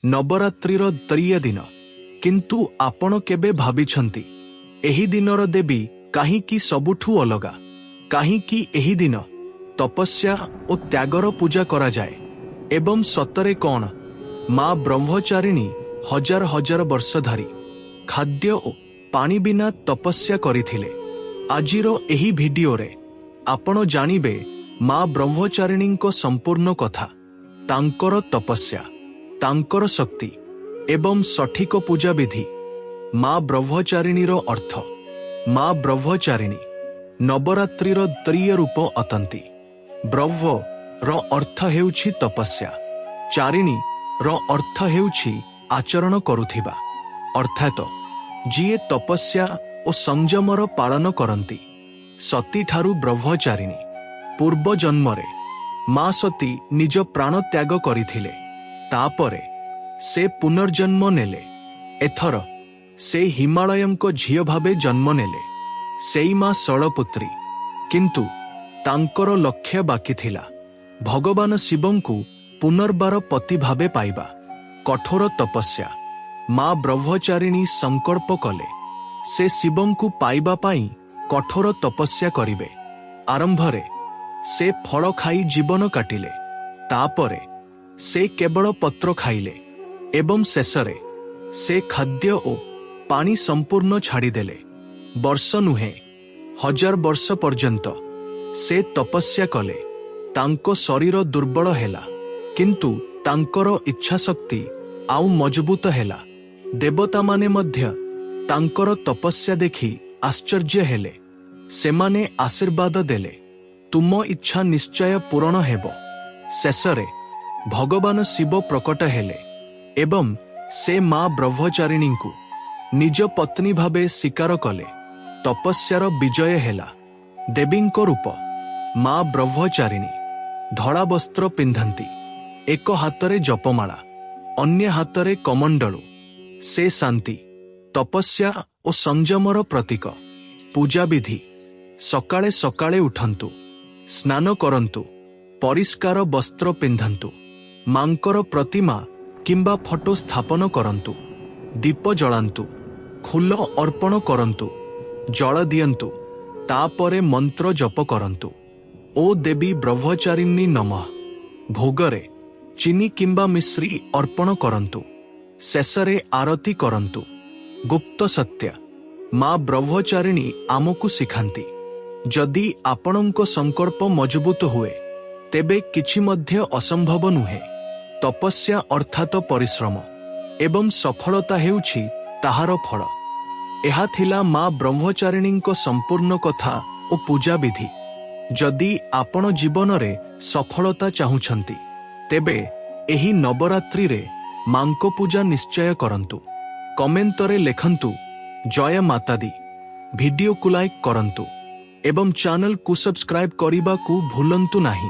नवरात्रिर तृतीय दिन। किंतु आपण केबे भाबिछंती एही दिनर देवी काहींकी सबुठू अलगा? काहींकी एही दिन तपस्या और त्यागर पूजा करा जाए? एवं सतरे कौन माँ ब्रह्मचारिणी हजार हजार वर्ष धरी खाद्य और पानी बिना तपस्या करिथिले? आजिर एही भिडियो रे आपण जानिबे माँ ब्रह्मचारिणी को संपूर्ण कथा, तांकर तपस्या, तांकर शक्ति एवं सठिक पूजा विधि। माँ ब्रह्मचारिणीर अर्थ। माँ ब्रह्मचारिणी नवरात्रिर तृतीय रूप अटंती। ब्रह्म र अर्थ हेउछि तपस्या, चारिणी र अर्थ हेउछि आचरण करुथिबा, अर्थात जिए तपस्या और संयमर पालन करती। सती ठारू ब्रह्मचारिणी। पूर्व जन्मरे माँ सती निज प्राण त्याग करिथिले, तापरे से पुनर्जन्म नेले। एथर से हिमालयंको झियो भावे जन्म नेले, सेई माँ शैलपुत्री। किंतु तांकर लक्ष्य बाकी थिला भगवान शिवंकु पुनर्बार पति भावे पाइबा। कठोर तपस्या। माँ ब्रह्मचारिणी संकल्प कले से शिवंकु पाइबा पाई कठोर तपस्या करिवे। आरंभरे से फल खाई जीवन काटिले, तापरे से केवल पत्र खाइले एवं शेषरे से खाद्य और पानी संपूर्ण छाड़ीदेले। वर्ष नुहे हजार वर्ष पर्यंत से तपस्या कले। तांको शरीर दुर्बल हेला, किंतु तांकर इच्छा शक्ति आउ मजबूत हेला। देवता माने मध्य तांकर तपस्या देखि आश्चर्य हेले। सेमाने आशीर्वाद देले, तुम इच्छा निश्चय पूरण हेबो। शेषरे भगवान शिव प्रकट हेले एवं से माँ ब्रह्मचारिणी को निज पत्नी भावे स्वीकार कले। तपस्यार विजय हेला। देवींको रूप माँ ब्रह्मचारिणी धड़ा वस्त्र पिंधंती, एक हातरे जपमाला, अन्य हातरे कमंडलू। से शांति, तपस्या और संयमर प्रतीक। पूजा विधि। सकाळे सकाळे उठंतु, स्नान करंतु, परिष्कार वस्त्र पिंधंतु, मांकर प्रतिमा किंबा फोटो स्थापन करंतु, दीप जलांतु, फूल अर्पण करंतु, जल दियंतु, तापरे मंत्र जप करंतु। ओ देवी ब्रह्मचारिणी नमः। भोगरे चीनी किंबा मिश्री अर्पण करंतु। शेषरे आरती करंतु। गुप्त सत्य। माँ ब्रह्मचारिणी आमको शिखांती, जदि आपणको संकल्प मजबूत हुए तेबे किछि मध्य असंभव नुहे। तपस्या अर्थात परिश्रम एवं सफलता हेउछि ताहार फल। एहा थिला माँ ब्रह्मचारिणी संपूर्ण कथा और पूजा विधि। जदि आपण जीवन रे सफलता चाहुछंती तेबे एही नवरात्रि रे मांको पूजा निश्चय करंतु। कमेंटरे लेखंतु जय माता दी। वीडियो को लाइक करंतु एवं चैनल को सब्सक्राइब करिबा को भूलंतु नाही।